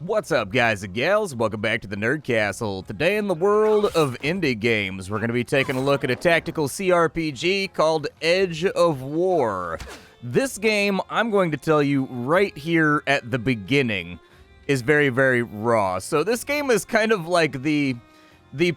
What's up, guys and gals? Welcome back to the Nerd Castle. Today in the world of indie games, we're going to be taking a look at a tactical cRPG called Edge of War. This game, I'm going to tell you right here at the beginning, is very, very raw. So this game is kind of like the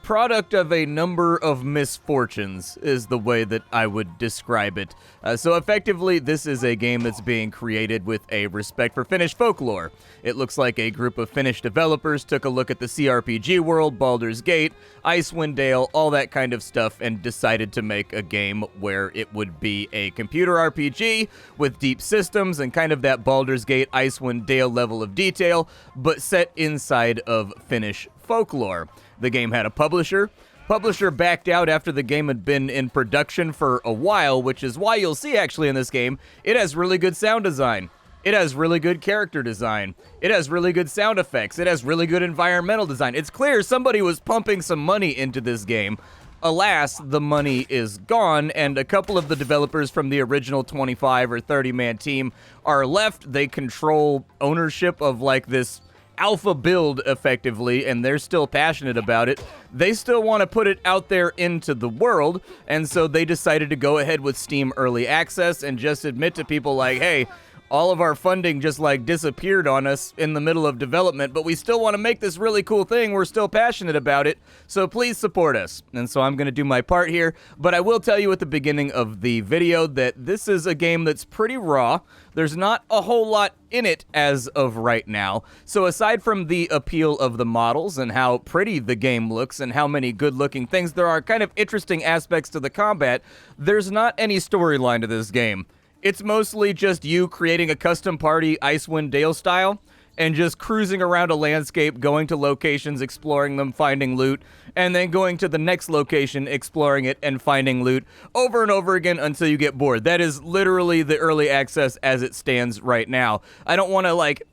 product of a number of misfortunes is the way that I would describe it. So effectively, this is a game that's being created with a respect for Finnish folklore. It looks like a group of Finnish developers took a look at the cRPG world, Baldur's Gate, Icewind Dale, all that kind of stuff, and decided to make a game where it would be a computer RPG with deep systems and kind of that Baldur's Gate, Icewind Dale level of detail, but set inside of Finnish folklore. The game had a publisher. Publisher backed out after the game had been in production for a while, which is why you'll see actually in this game, it has really good sound design. It has really good character design. It has really good sound effects. It has really good environmental design. It's clear somebody was pumping some money into this game. Alas, the money is gone, and a couple of the developers from the original 25 or 30-man team are left. They control ownership of like this alpha build effectively, and they're still passionate about it. They still want to put it out there into the world, and so they decided to go ahead with Steam Early Access and just admit to people like, hey, all of our funding just like disappeared on us in the middle of development, but we still want to make this really cool thing. We're still passionate about it, so please support us. And so I'm going to do my part here, but I will tell you at the beginning of the video that this is a game that's pretty raw. There's not a whole lot in it as of right now. So aside from the appeal of the models and how pretty the game looks and how many good-looking things there are, kind of interesting aspects to the combat, there's not any storyline to this game. It's mostly just you creating a custom party Icewind Dale style and just cruising around a landscape, going to locations, exploring them, finding loot, and then going to the next location, exploring it, and finding loot over and over again until you get bored. That is literally the early access as it stands right now. I don't want to, like,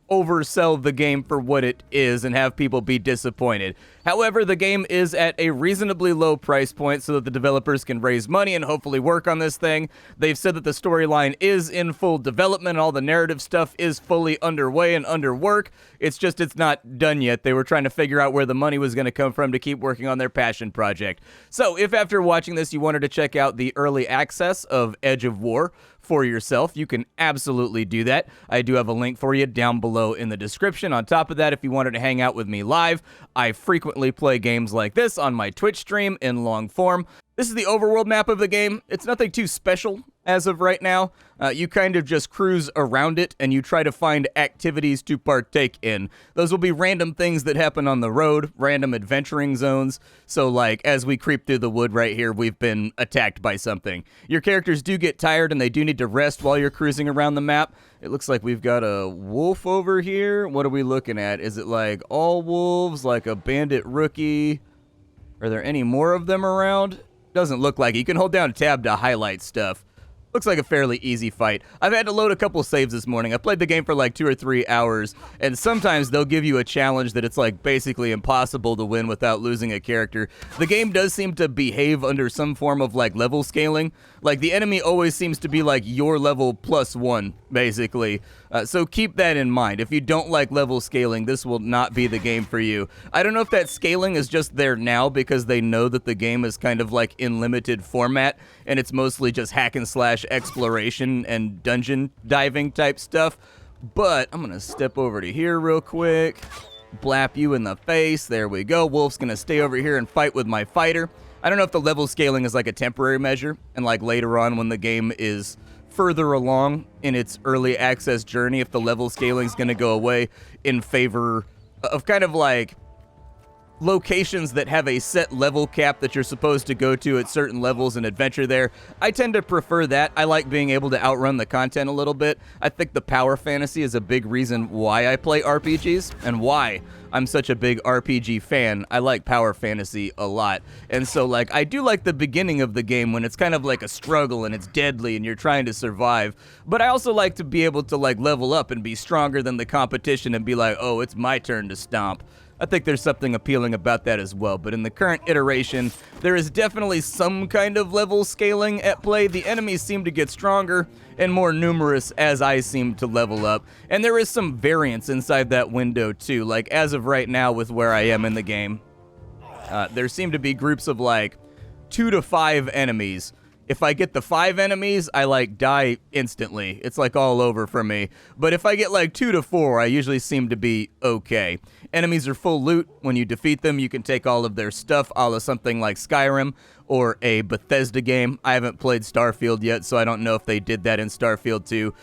oversell the game for what it is and have people be disappointed. However, the game is at a reasonably low price point so that the developers can raise money and hopefully work on this thing. They've said that the storyline is in full development. All the narrative stuff is fully underway and under work. It's just it's not done yet. They were trying to figure out where the money was going to come from to keep working on their passion project. So if after watching this you wanted to check out the early access of Edge of War for yourself, you can absolutely do that. I do have a link for you down below in the description. On top of that, if you wanted to hang out with me live, I frequently play games like this on my Twitch stream in long form. This is the overworld map of the game. It's nothing too special as of right now. You kind of just cruise around it and you try to find activities to partake in. Those will be random things that happen on the road, random adventuring zones. So like as we creep through the wood right here, we've been attacked by something. Your characters do get tired and they do need to rest while you're cruising around the map. It looks like we've got a wolf over here. What are we looking at? Is it like all wolves, like a bandit rookie? Are there any more of them around? Doesn't look like it. You can hold down tab to highlight stuff. Looks like a fairly easy fight. I've had to load a couple saves this morning. I played the game for like 2 or 3 hours, and sometimes they'll give you a challenge that it's like basically impossible to win without losing a character. The game does seem to behave under some form of like level scaling. Like the enemy always seems to be like your level +1, basically. So keep that in mind. If you don't like level scaling, this will not be the game for you. I don't know if that scaling is just there now because they know that the game is kind of like in limited format, and it's mostly just hack and slash exploration and dungeon diving type stuff. But I'm gonna step over to here real quick, blap you in the face. There we go. Wolf's gonna stay over here and fight with my fighter. I don't know if the level scaling is like a temporary measure, and like later on when the game is further along in its early access journey, if the level scaling is gonna go away in favor of kind of like locations that have a set level cap that you're supposed to go to at certain levels and adventure there. I tend to prefer that. I like being able to outrun the content a little bit. I think the power fantasy is a big reason why I play RPGs and why I'm such a big RPG fan. I like power fantasy a lot. And so like I do like the beginning of the game when it's kind of like a struggle and it's deadly and you're trying to survive. But I also like to be able to like level up and be stronger than the competition and be like, oh, it's my turn to stomp. I think there's something appealing about that as well, but in the current iteration, there is definitely some kind of level scaling at play. The enemies seem to get stronger and more numerous as I seem to level up, and there is some variance inside that window too. Like, as of right now with where I am in the game, there seem to be groups of like 2 to 5 enemies. If I get the 5 enemies, I like die instantly. It's like all over for me. But if I get like 2 to 4, I usually seem to be okay. Enemies are full loot. When you defeat them, you can take all of their stuff, a la something like Skyrim or a Bethesda game. I haven't played Starfield yet, so I don't know if they did that in Starfield 2,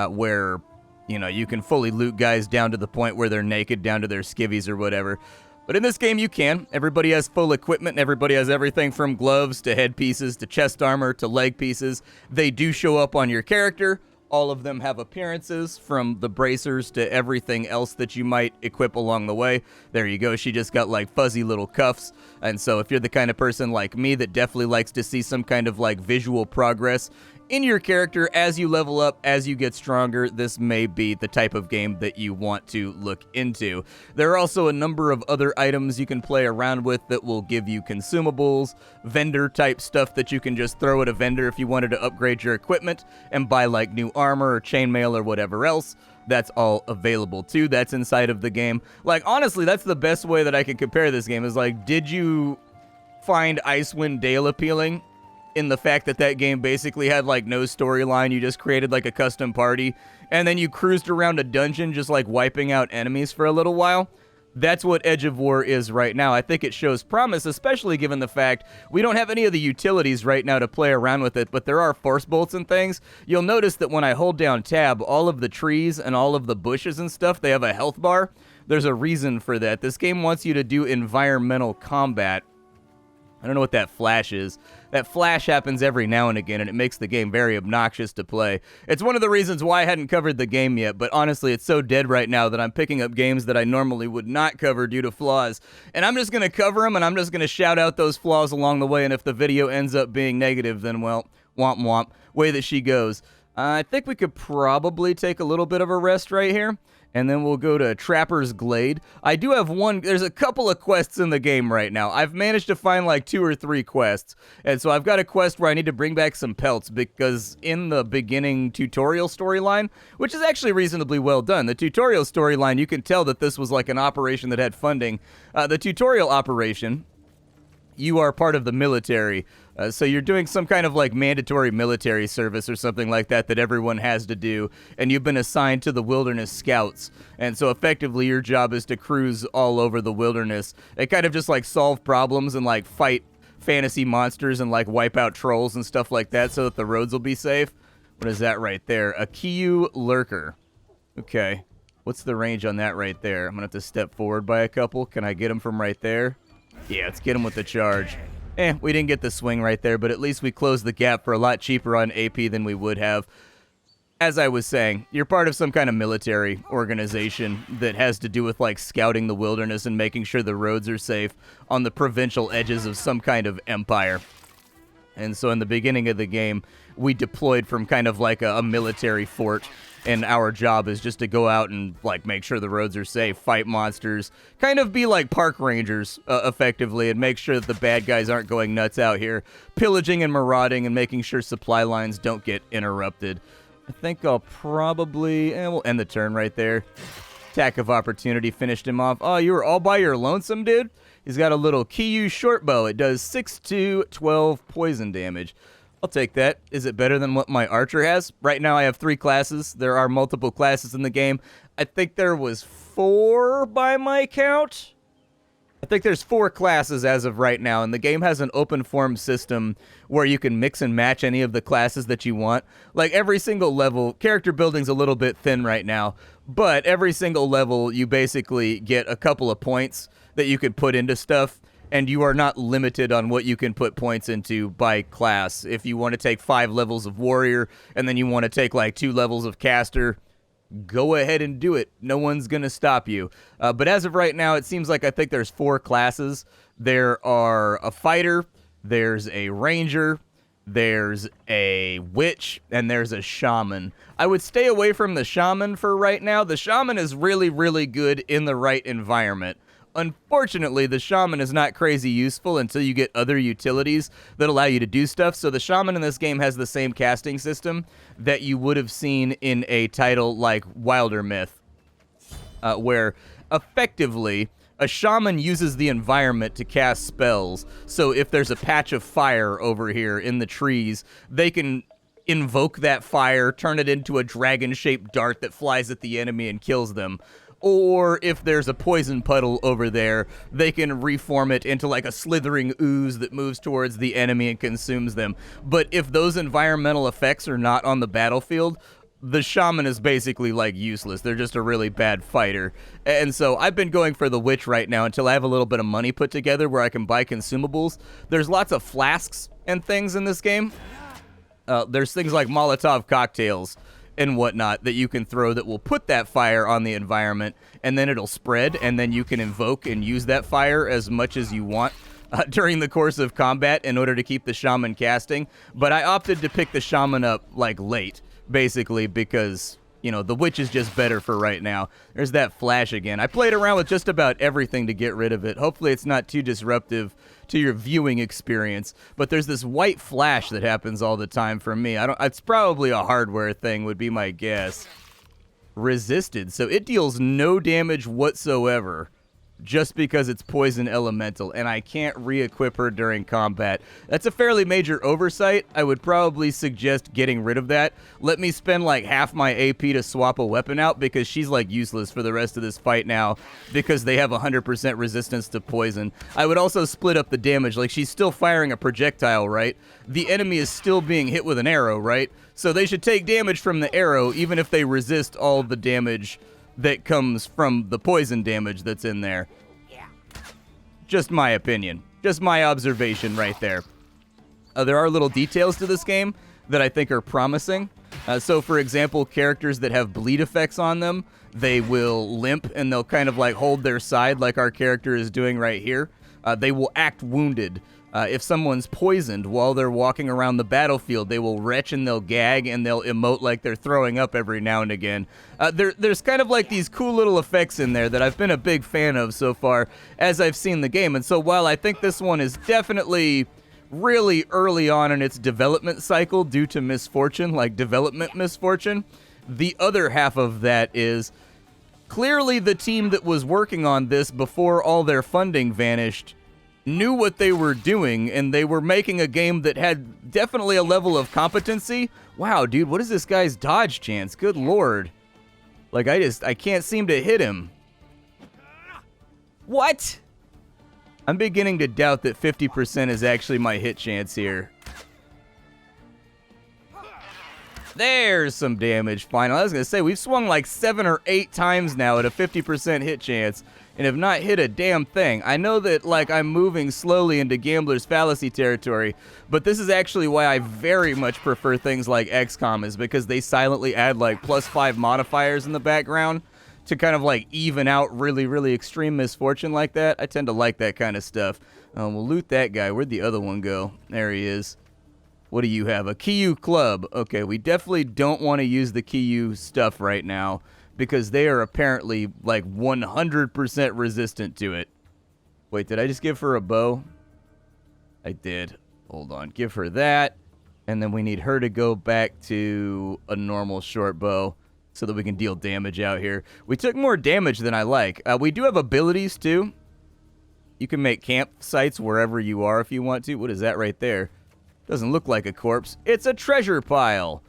where, you know, you can fully loot guys down to the point where they're naked, down to their skivvies or whatever. But in this game, you can. Everybody has full equipment, and everybody has everything from gloves to headpieces to chest armor to leg pieces. They do show up on your character. All of them have appearances, from the bracers to everything else that you might equip along the way. There you go. She just got like fuzzy little cuffs. And so if you're the kind of person like me that definitely likes to see some kind of like visual progress in your character as you level up, as you get stronger, this may be the type of game that you want to look into. There are also a number of other items you can play around with that will give you consumables, vendor type stuff that you can just throw at a vendor if you wanted to upgrade your equipment and buy like new armor or chainmail or whatever else. That's all available too. That's inside of the game. Like, honestly, that's the best way that I can compare this game is like, did you find Icewind Dale appealing? In the fact that that game basically had like no storyline, you just created like a custom party, and then you cruised around a dungeon just like wiping out enemies for a little while. That's what Edge of War is right now. I think it shows promise, especially given the fact we don't have any of the utilities right now to play around with it, but there are force bolts and things. You'll notice that when I hold down tab, all of the trees and all of the bushes and stuff, they have a health bar. There's a reason for that. This game wants you to do environmental combat. I don't know what that flash is. That flash happens every now and again, and it makes the game very obnoxious to play. It's one of the reasons why I hadn't covered the game yet, but honestly, it's so dead right now that I'm picking up games that I normally would not cover due to flaws. And I'm just going to cover them, and I'm just going to shout out those flaws along the way, and if the video ends up being negative, then, well, womp womp, way that she goes. I think we could probably take a little bit of a rest right here, and then we'll go to Trapper's Glade. I do have there's a couple of quests in the game right now. I've managed to find like 2 or 3 quests, and so I've got a quest where I need to bring back some pelts, because in the beginning tutorial storyline, which is actually reasonably well done, the tutorial storyline, you can tell that this was like an operation that had funding. The tutorial operation, you are part of the military, so you're doing some kind of like mandatory military service or something like that that everyone has to do, and you've been assigned to the Wilderness Scouts, and so effectively your job is to cruise all over the wilderness and kind of just like solve problems and like fight fantasy monsters and like wipe out trolls and stuff like that so that the roads will be safe. What is that right there? A Kiyu Lurker. Okay, what's the range on that right there? I'm gonna have to step forward by a couple. Can I get him from right there? Yeah, let's get him with the charge. We didn't get the swing right there, but at least we closed the gap for a lot cheaper on AP than we would have. As I was saying, you're part of some kind of military organization that has to do with like scouting the wilderness and making sure the roads are safe on the provincial edges of some kind of empire. And so in the beginning of the game, we deployed from kind of like a military fort, and our job is just to go out and like make sure the roads are safe, fight monsters, kind of be like park rangers effectively, and make sure that the bad guys aren't going nuts out here, pillaging and marauding and making sure supply lines don't get interrupted. I think I'll probably, we'll end the turn right there. Attack of opportunity finished him off. Oh, you were all by your lonesome, dude? He's got a little Kiyu short bow. It does 6-2, 12 poison damage. I'll take that. Is it better than what my archer has? Right now I have 3 classes. There are multiple classes in the game. I think there was 4 by my count. I think there's 4 classes as of right now, and the game has an open form system where you can mix and match any of the classes that you want. Like every single level, character building's a little bit thin right now, but every single level you basically get a couple of points that you could put into stuff, and you are not limited on what you can put points into by class. If you want to take 5 levels of warrior, and then you want to take like 2 levels of caster, go ahead and do it. No one's going to stop you. But as of right now, it seems like I think there's 4 classes. There are a fighter, there's a ranger, there's a witch, and there's a shaman. I would stay away from the shaman for right now. The shaman is really, really good in the right environment. Unfortunately, the shaman is not crazy useful until you get other utilities that allow you to do stuff. So the shaman in this game has the same casting system that you would have seen in a title like Wilder Myth, where effectively a shaman uses the environment to cast spells. So if there's a patch of fire over here in the trees, they can invoke that fire, turn it into a dragon-shaped dart that flies at the enemy and kills them. Or if there's a poison puddle over there, they can reform it into like a slithering ooze that moves towards the enemy and consumes them. But if those environmental effects are not on the battlefield, the shaman is basically like useless. They're just a really bad fighter. And so I've been going for the witch right now until I have a little bit of money put together where I can buy consumables. There's lots of flasks and things in this game. There's things like Molotov cocktails and whatnot that you can throw that will put that fire on the environment, and then it'll spread, and then you can invoke and use that fire as much as you want during the course of combat in order to keep the shaman casting. But I opted to pick the shaman up like late, basically, because, you know, the witch is just better for right now. There's that flash again. I played around with just about everything to get rid of it. Hopefully it's not too disruptive to your viewing experience, but there's this white flash that happens all the time for me. It's probably a hardware thing would be my guess. Resisted, so it deals no damage whatsoever just because it's poison elemental, and I can't re-equip her during combat. That's a fairly major oversight. I would probably suggest getting rid of that. Let me spend like half my AP to swap a weapon out, because she's like useless for the rest of this fight now because they have 100% resistance to poison. I would also split up the damage. Like, she's still firing a projectile, right? The enemy is still being hit with an arrow, right? So they should take damage from the arrow even if they resist all the damage that comes from the poison damage that's in there. Just my opinion. Just my observation right there. There are little details to this game that I think are promising. So, for example, characters that have bleed effects on them, they will limp and they'll kind of like hold their side like our character is doing right here. They will act wounded. If someone's poisoned while they're walking around the battlefield, they will retch and they'll gag and they'll emote like they're throwing up every now and again. There's kind of like these cool little effects in there that I've been a big fan of so far as I've seen the game. And so while I think this one is definitely really early on in its development cycle due to misfortune, like development misfortune, the other half of that is clearly the team that was working on this before all their funding vanished knew what they were doing, and they were making a game that had definitely a level of competency. Wow, dude, what is this guy's dodge chance? Good lord. Like, I can't seem to hit him. What? I'm beginning to doubt that 50% is actually my hit chance here. There's some damage, finally. I was going to say, we've swung like 7 or 8 times now at a 50% hit chance and have not hit a damn thing. I know that, like, I'm moving slowly into Gambler's Fallacy territory, but this is actually why I very much prefer things like XCOM, is because they silently add, like, +5 modifiers in the background to kind of, like, even out really, really extreme misfortune like that. I tend to like that kind of stuff. We'll loot that guy. Where'd the other one go? There he is. What do you have? A Kiyu club. Okay, we definitely don't want to use the Kiyu stuff right now because they are apparently like 100% resistant to it. Wait, did I just give her a bow? I did. Hold on. Give her that. And then we need her to go back to a normal short bow so that we can deal damage out here. We took more damage than I like. We do have abilities too. You can make campsites wherever you are if you want to. What is that right there? Doesn't look like a corpse. It's a treasure pile.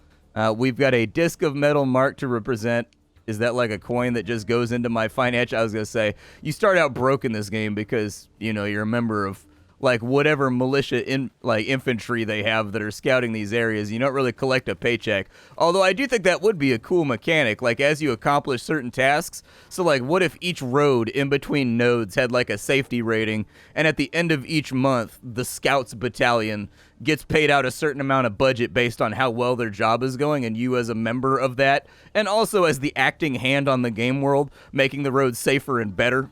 We've got a disc of metal marked to represent. Is that like a coin that just goes into my financial? I was going to say, you start out broke in this game because, you know, you're a member of like whatever militia infantry they have that are scouting these areas. You don't really collect a paycheck. Although I do think that would be a cool mechanic, like as you accomplish certain tasks. So like, what if each road in between nodes had like a safety rating, and at the end of each month, the scouts battalion gets paid out a certain amount of budget based on how well their job is going, and you as a member of that, and also as the acting hand on the game world, making the roads safer and better,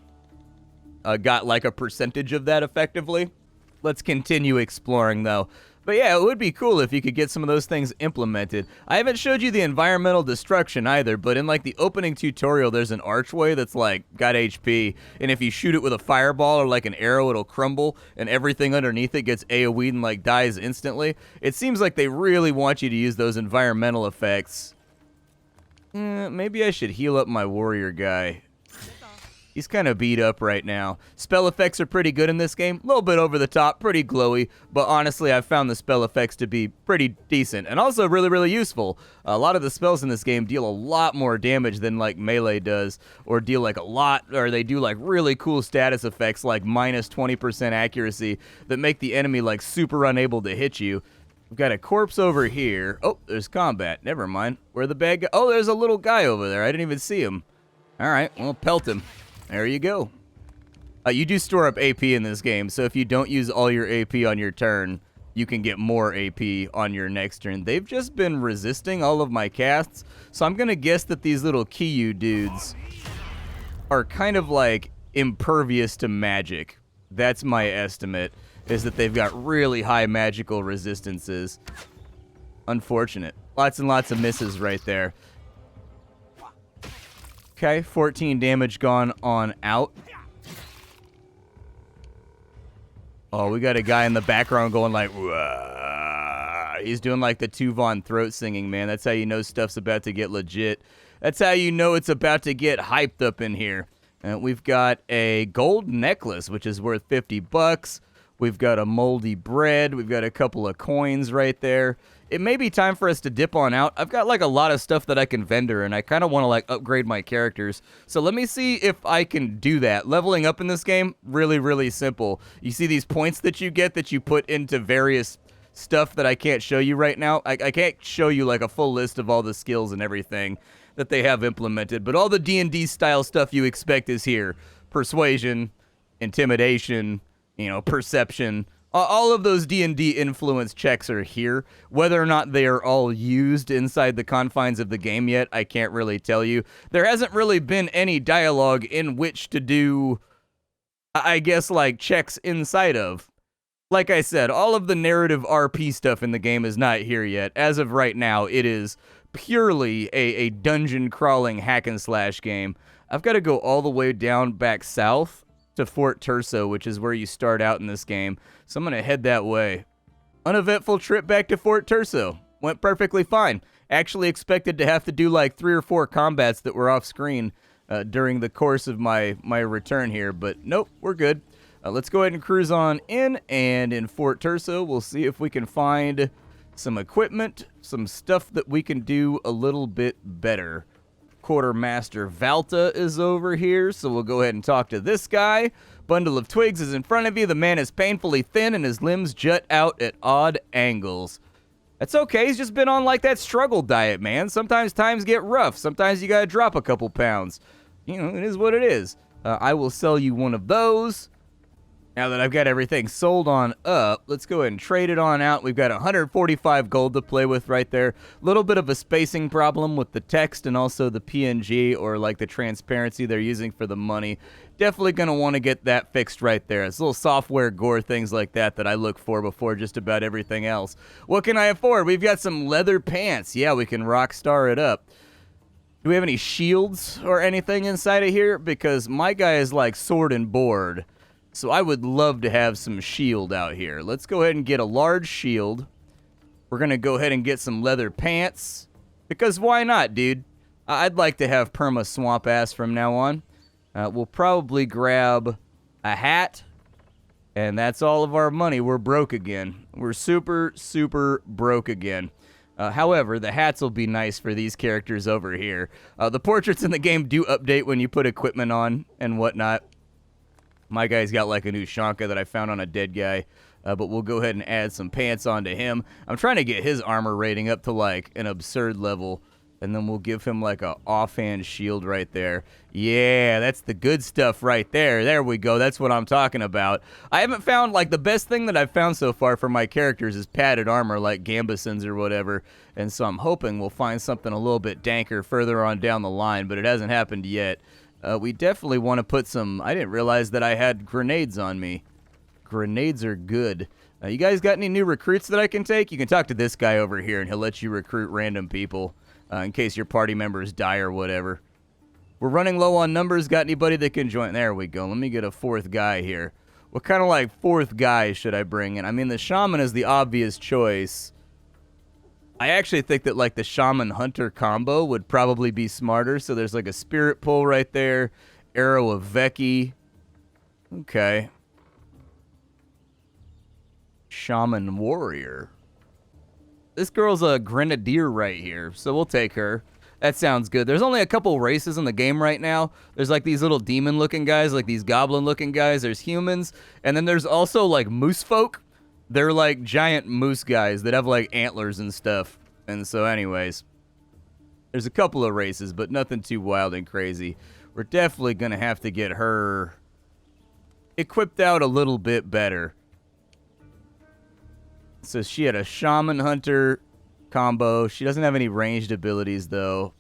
got like a percentage of that effectively. Let's continue exploring though. But yeah, it would be cool if you could get some of those things implemented. I haven't showed you the environmental destruction either, but in like the opening tutorial, there's an archway that's like got HP, and if you shoot it with a fireball or like an arrow, it'll crumble, and everything underneath it gets AoE'd and like dies instantly. It seems like they really want you to use those environmental effects. Maybe I should heal up my warrior guy. He's kind of beat up right now. Spell effects are pretty good in this game. A little bit over the top, pretty glowy. But honestly, I've found the spell effects to be pretty decent. And also really, really useful. A lot of the spells in this game deal a lot more damage than like melee does. Or deal like a lot, or they do like really cool status effects like minus 20% accuracy that make the enemy like super unable to hit you. We've got a corpse over here. Oh, there's combat. Never mind. Where the bad guy? Oh, there's a little guy over there. I didn't even see him. All right, well, pelt him. There you go. You do store up AP in this game, so if you don't use all your AP on your turn, you can get more AP on your next turn. They've just been resisting all of my casts, so I'm going to guess that these little Kiyu dudes are kind of like impervious to magic. That's my estimate, is that they've got really high magical resistances. Unfortunate. Lots and lots of misses right there. Okay, 14 damage gone on out. Oh, we got a guy in the background going like, wah. He's doing like the Tuvon throat singing, man. That's how you know stuff's about to get legit. That's how you know it's about to get hyped up in here. We've got a gold necklace, which is worth 50 bucks. We've got a moldy bread. We've got a couple of coins right there. It may be time for us to dip on out. I've got like a lot of stuff that I can vendor, and I kind of want to like upgrade my characters. So let me see if I can do that. Leveling up in this game, really, really simple. You see these points that you get that you put into various stuff that I can't show you right now? I can't show you like a full list of all the skills and everything that they have implemented, but all the D&D style stuff you expect is here. Persuasion, intimidation, perception. All of those D&D influence checks are here. Whether or not they are all used inside the confines of the game yet, I can't really tell you. There hasn't really been any dialogue in which to do, I guess, like checks inside of. Like I said, all of the narrative RP stuff in the game is not here yet. As of right now, it is purely a dungeon crawling hack and slash game. I've got to go all the way down back south to Fort Terso, which is where you start out in this game. So I'm going to head that way. Uneventful trip back to Fort Terso. Went perfectly fine. Actually expected to have to do like 3 or 4 combats that were off screen during the course of my return here, but nope, we're good. Let's go ahead and cruise on in, and in Fort Terso, we'll see if we can find some equipment, some stuff that we can do a little bit better. Quartermaster Valta is over here, so we'll go ahead and talk to this guy. Bundle of twigs is in front of you. The man is painfully thin, and his limbs jut out at odd angles. That's okay. He's just been on like that struggle diet, man. Sometimes times get rough. Sometimes you gotta drop a couple pounds. It is what it is. I will sell you one of those. Now that I've got everything sold on up, let's go ahead and trade it on out. We've got 145 gold to play with right there. A little bit of a spacing problem with the text and also the PNG, or like the transparency they're using for the money. Definitely going to want to get that fixed right there. It's little software gore things like that I look for before just about everything else. What can I afford? We've got some leather pants. Yeah, we can rock star it up. Do we have any shields or anything inside of here? Because my guy is like sword and board. So I would love to have some shield out here. Let's go ahead and get a large shield. We're going to go ahead and get some leather pants. Because why not, dude? I'd like to have perma swamp ass from now on. We'll probably grab a hat. And that's all of our money. We're broke again. We're super, super broke again. However, the hats will be nice for these characters over here. The portraits in the game do update when you put equipment on and whatnot. My guy's got like a new Shanka that I found on a dead guy, but we'll go ahead and add some pants onto him. I'm trying to get his armor rating up to like an absurd level, and then we'll give him like a offhand shield right there. Yeah, that's the good stuff right there. There we go. That's what I'm talking about. I haven't found, like, the best thing that I've found so far for my characters is padded armor like Gambeson's or whatever, and so I'm hoping we'll find something a little bit danker further on down the line, but it hasn't happened yet. We definitely want to put some... I didn't realize that I had grenades on me. Grenades are good. You guys got any new recruits that I can take? You can talk to this guy over here, and he'll let you recruit random people in case your party members die or whatever. We're running low on numbers. Got anybody that can join? There we go. Let me get a fourth guy here. What kind of, like, fourth guy should I bring in? I mean, the shaman is the obvious choice. I actually think that, like, the shaman-hunter combo would probably be smarter. So there's, like, a spirit pull right there. Arrow of Veki. Okay. Shaman warrior. This girl's a grenadier right here, so we'll take her. That sounds good. There's only a couple races in the game right now. There's like these little demon-looking guys, like these goblin-looking guys. There's humans, and then there's also like moose folk. They're like giant moose guys that have like antlers and stuff. And so anyways, there's a couple of races, but nothing too wild and crazy. We're definitely going to have to get her equipped out a little bit better. So she had a shaman hunter combo. She doesn't have any ranged abilities though.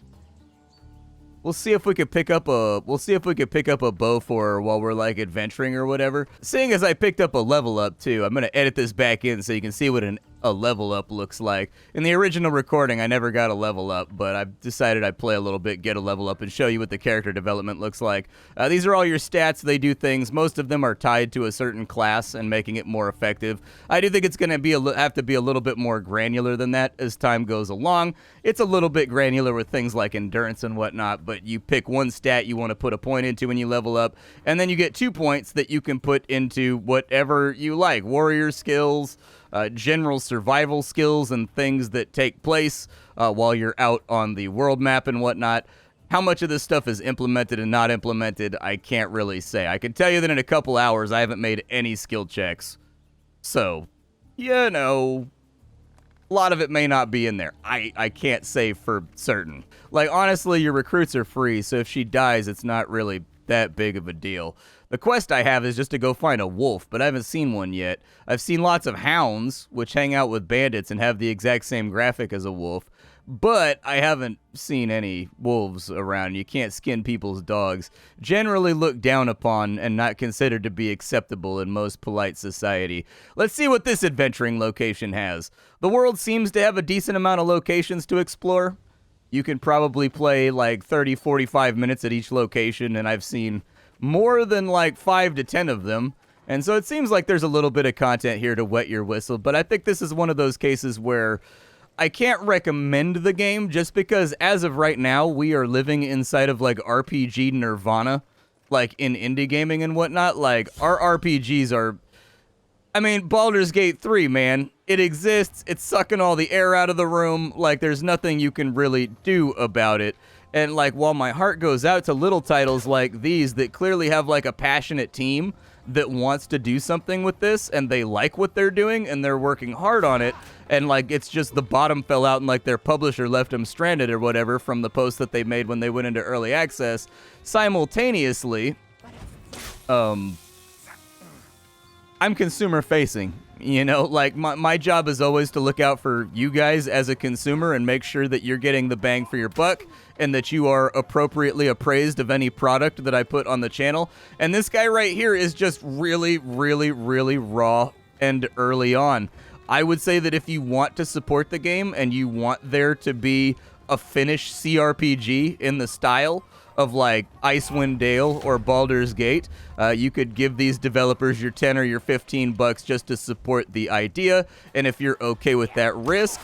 We'll see if we could pick up a bow for her while we're like adventuring or whatever. Seeing as I picked up a level up too, I'm gonna edit this back in so you can see what a level up looks like. In the original recording, I never got a level up, but I've decided I'd play a little bit, get a level up, and show you what the character development looks like. These are all your stats. They do things. Most of them are tied to a certain class and making it more effective. I do think it's going to have to be a little bit more granular than that as time goes along. It's a little bit granular with things like endurance and whatnot, but you pick one stat you want to put a point into when you level up, and then you get 2 points that you can put into whatever you like. Warrior skills, general survival skills, and things that take place while you're out on the world map and whatnot. How much of this stuff is implemented and not implemented, I can't really say. I can tell you that in a couple hours, I haven't made any skill checks. So, you know, a lot of it may not be in there. I can't say for certain. Like, honestly, your recruits are free, so if she dies, it's not really that big of a deal. The quest I have is just to go find a wolf, but I haven't seen one yet. I've seen lots of hounds, which hang out with bandits and have the exact same graphic as a wolf, but I haven't seen any wolves around. You can't skin people's dogs. Generally looked down upon and not considered to be acceptable in most polite society. Let's see what this adventuring location has. The world seems to have a decent amount of locations to explore. You can probably play like 30, 45 minutes at each location, and I've seen more than like 5 to 10 of them. And so it seems like there's a little bit of content here to wet your whistle, but I think this is one of those cases where I can't recommend the game just because as of right now, we are living inside of like RPG nirvana, like in indie gaming and whatnot. Like our RPGs are, I mean, Baldur's Gate 3, man, it exists. It's sucking all the air out of the room. Like there's nothing you can really do about it. And like, while my heart goes out to little titles like these that clearly have like a passionate team that wants to do something with this and they like what they're doing and they're working hard on it, and like it's just the bottom fell out and like their publisher left them stranded or whatever from the post that they made when they went into early access, simultaneously, I'm consumer facing. You know, like my job is always to look out for you guys as a consumer and make sure that you're getting the bang for your buck and that you are appropriately appraised of any product that I put on the channel. And this guy right here is just really, really, really raw and early on. I would say that if you want to support the game and you want there to be a Finnish cRPG in the style of like Icewind Dale or Baldur's Gate, you could give these developers your 10 or your 15 bucks just to support the idea. And if you're okay with that risk,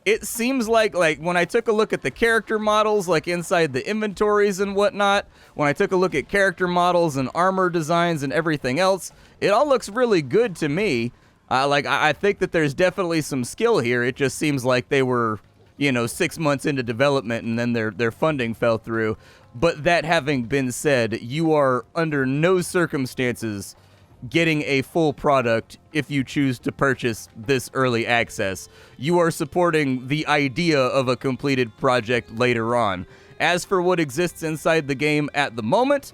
it seems like when I took a look at the character models, like inside the inventories and whatnot, when I took a look at character models and armor designs and everything else, it all looks really good to me. I think that there's definitely some skill here. It just seems like they were, you know, 6 months into development and then their funding fell through. But that having been said, you are under no circumstances getting a full product if you choose to purchase this early access. You are supporting the idea of a completed project later on. As for what exists inside the game at the moment,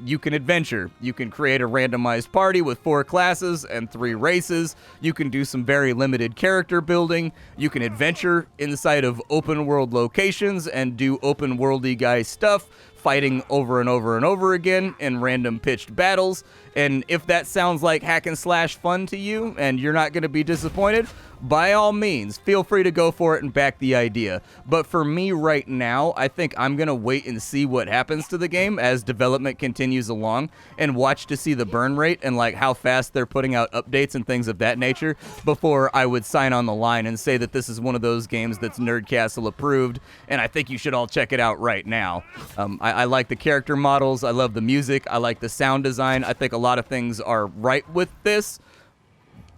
you can adventure. You can create a randomized party with 4 classes and 3 races. You can do some very limited character building. You can adventure inside of open world locations and do open worldy guy stuff. fighting over and over and over again in random pitched battles. And if that sounds like hack and slash fun to you and you're not going to be disappointed, by all means, feel free to go for it and back the idea. But for me right now, I think I'm going to wait and see what happens to the game as development continues along and watch to see the burn rate and like how fast they're putting out updates and things of that nature before I would sign on the line and say that this is one of those games that's Nerdcastle approved and I think you should all check it out right now. I like the character models. I love the music. I like the sound design. I think a lot of things are right with this.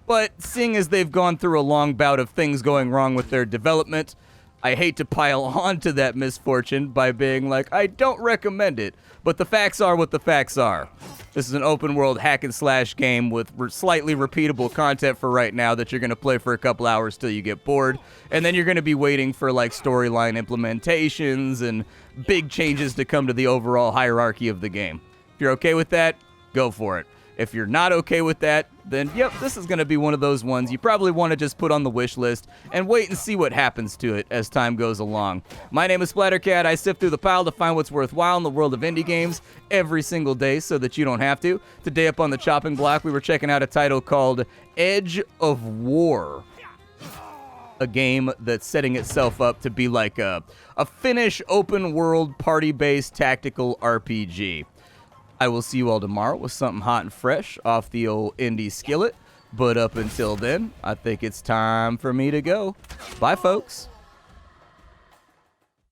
But seeing as they've gone through a long bout of things going wrong with their development, I hate to pile on to that misfortune by being like, I don't recommend it. But the facts are what the facts are. This is an open world hack and slash game with slightly repeatable content for right now that you're going to play for a couple hours till you get bored. And then you're going to be waiting for like storyline implementations and big changes to come to the overall hierarchy of the game. If you're okay with that, go for it. If you're not okay with that, then yep, this is going to be one of those ones you probably want to just put on the wish list and wait and see what happens to it as time goes along. My name is Splattercat. I sift through the pile to find what's worthwhile in the world of indie games every single day so that you don't have to. Today up on the chopping block, we were checking out a title called Edge of War. A game that's setting itself up to be like a Finnish open world party-based tactical RPG. I will see you all tomorrow with something hot and fresh off the old indie skillet. But up until then, I think it's time for me to go. Bye, folks.